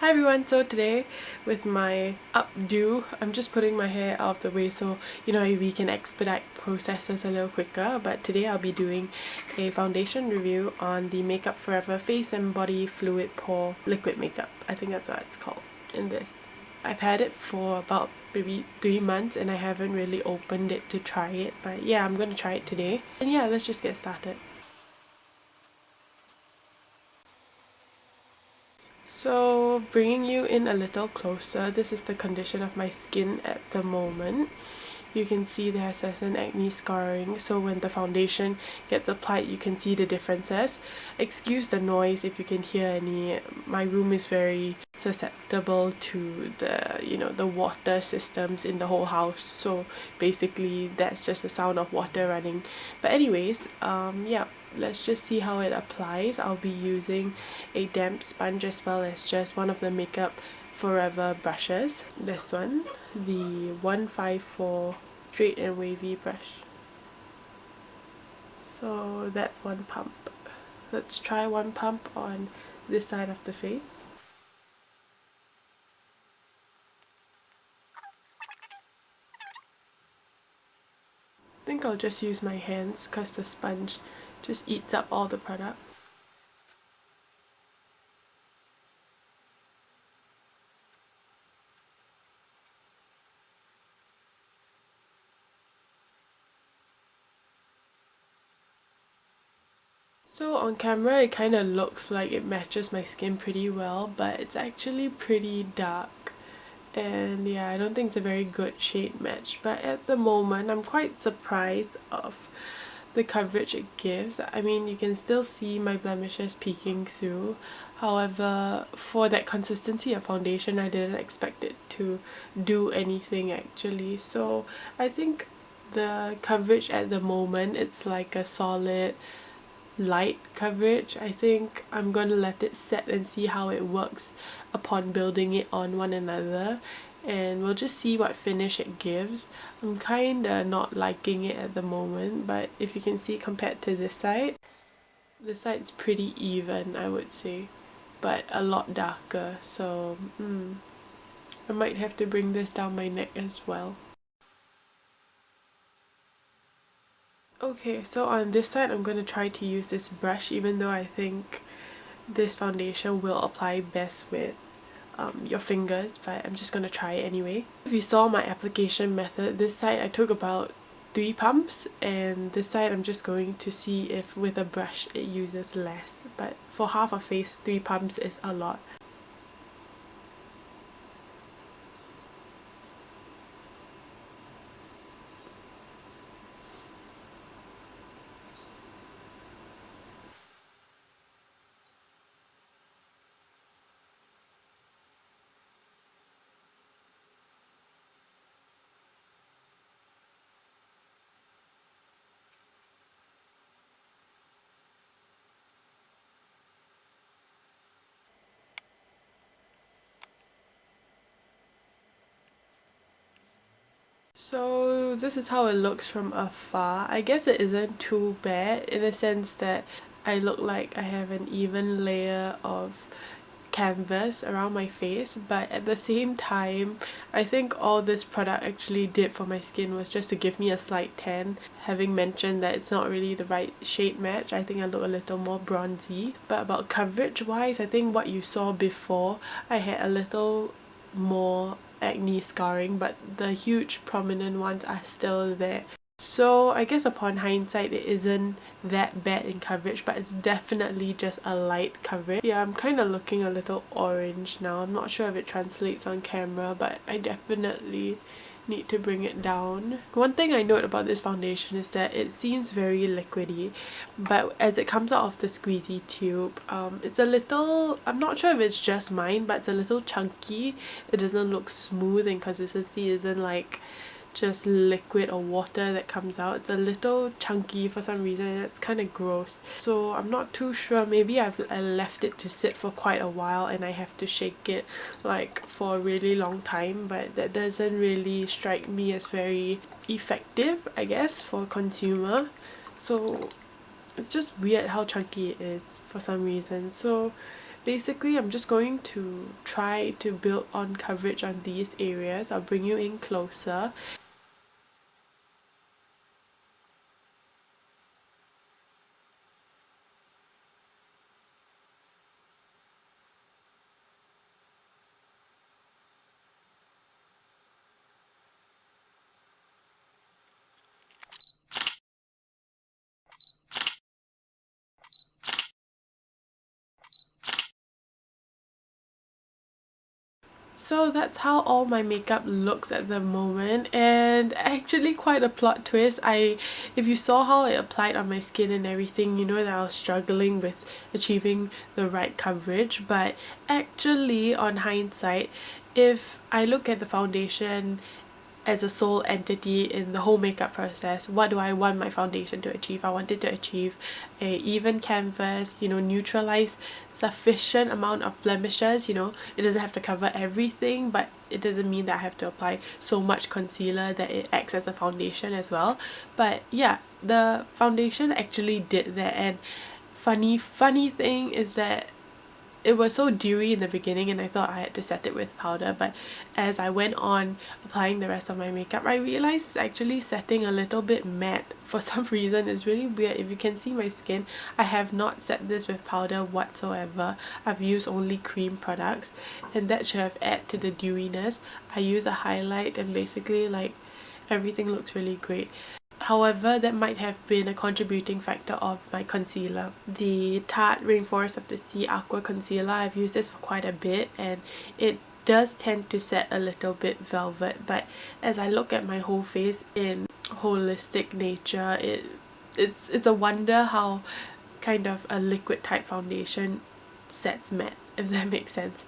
Hi everyone, so today with my updo, I'm just putting my hair out of the way so we can expedite processes a little quicker. But today I'll be doing a foundation review on the Makeup Forever Face and Body Fluid Pore Liquid Makeup. I think that's what it's called in this. I've had it for about maybe 3 months and I haven't really opened it to try it, but yeah, I'm gonna try it today. And yeah, let's just get started. So bringing you in a little closer, this is the condition of my skin at the moment. You can see there has an acne scarring, so when the foundation gets applied you can see the differences. Excuse the noise if you can hear any. My room is very susceptible to the water systems in the whole house, so basically that's just the sound of water running. But anyways, yeah, let's just see how it applies. I'll be using a damp sponge as well as just one of the Makeup Forever brushes. This one, the 154 straight and wavy brush. So that's one pump. Let's try one pump on this side of the face. I think I'll just use my hands because the sponge just eats up all the product. So on camera it kind of looks like it matches my skin pretty well, but it's actually pretty dark. And yeah, I don't think it's a very good shade match, but at the moment I'm quite surprised of the coverage it gives. I mean, you can still see my blemishes peeking through. However, for that consistency of foundation, I didn't expect it to do anything actually. So I think the coverage at the moment, it's like a solid light coverage. I think I'm gonna let it set and see how it works upon building it on one another, and we'll just see what finish it gives. I'm kinda not liking it at the moment, but if you can see compared to this side's pretty even, I would say, but a lot darker, so I might have to bring this down my neck as well. Okay, so on this side I'm going to try to use this brush, even though I think this foundation will apply best with your fingers, but I'm just going to try it anyway. If you saw my application method, this side I took about 3 pumps, and this side I'm just going to see if with a brush it uses less, but for half a face 3 pumps is a lot. So this is how it looks from afar. I guess it isn't too bad in a sense that I look like I have an even layer of canvas around my face, but at the same time I think all this product actually did for my skin was just to give me a slight tan. Having mentioned that it's not really the right shade match, I think I look a little more bronzy. But about coverage wise, I think what you saw before, I had a little more acne scarring, but the huge prominent ones are still there. So I guess upon hindsight it isn't that bad in coverage, but it's definitely just a light coverage. Yeah, I'm kind of looking a little orange now. I'm not sure if it translates on camera, but I definitely need to bring it down. One thing I note about this foundation is that it seems very liquidy, but as it comes out of the squeezy tube, it's a little, I'm not sure if it's just mine, but it's a little chunky. It doesn't look smooth, and consistency isn't like just liquid or water that comes out. It's a little chunky for some reason, and it's kind of gross. So I'm not too sure, maybe I left it to sit for quite a while and I have to shake it like for a really long time, but that doesn't really strike me as very effective, I guess, for a consumer. So it's just weird how chunky it is for some reason. So basically I'm just going to try to build on coverage on these areas. I'll bring you in closer. So that's how all my makeup looks at the moment, and actually quite a plot twist. If you saw how it applied on my skin and everything, you know that I was struggling with achieving the right coverage, but actually on hindsight, if I look at the foundation as a sole entity in the whole makeup process, what do I want my foundation to achieve? I wanted to achieve a even canvas, you know, neutralize sufficient amount of blemishes. You know, it doesn't have to cover everything, but it doesn't mean that I have to apply so much concealer that it acts as a foundation as well. But yeah, the foundation actually did that. And funny thing is that it was so dewy in the beginning and I thought I had to set it with powder, but as I went on applying the rest of my makeup, I realized it's actually setting a little bit matte for some reason. It's really weird. If you can see my skin, I have not set this with powder whatsoever. I've used only cream products, and that should have added to the dewiness. I use a highlight and basically like everything looks really great. However, that might have been a contributing factor of my concealer. The Tarte Rainforest of the Sea Aqua Concealer, I've used this for quite a bit and it does tend to set a little bit velvet, but as I look at my whole face in holistic nature, it's a wonder how kind of a liquid type foundation sets matte, if that makes sense.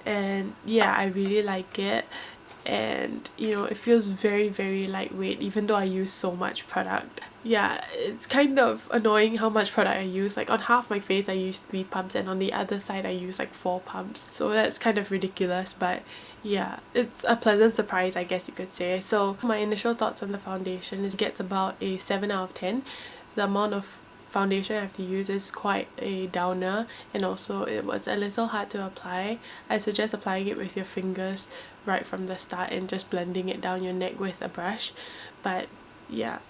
And yeah, I really like it, and you know, it feels very lightweight even though I use so much product. Yeah, it's kind of annoying how much product I use. Like on half my face I use 3 pumps and on the other side I use like 4 pumps, so that's kind of ridiculous, but yeah, it's a pleasant surprise, I guess you could say. So my initial thoughts on the foundation is it gets about a 7 out of 10. The amount of foundation I have to use is quite a downer, and also it was a little hard to apply. I suggest applying it with your fingers right from the start and just blending it down your neck with a brush. But yeah,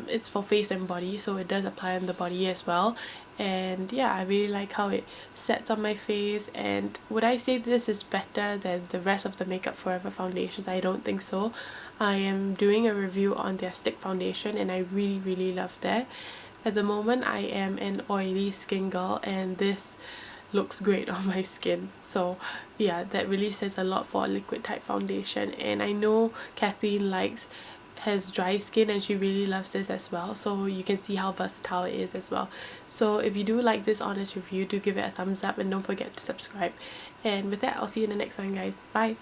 it's for face and body, so it does apply on the body as well. And yeah, I really like how it sets on my face. And would I say this is better than the rest of the Makeup Forever foundations? I don't think so. I am doing a review on their stick foundation and I really love that. At the moment I am an oily skin girl and this looks great on my skin, so yeah, that really says a lot for a liquid type foundation. And I know Kathleen has dry skin and she really loves this as well, so you can see how versatile it is as well. So if you do like this honest review, do give it a thumbs up and don't forget to subscribe. And with that, I'll see you in the next one, guys. Bye!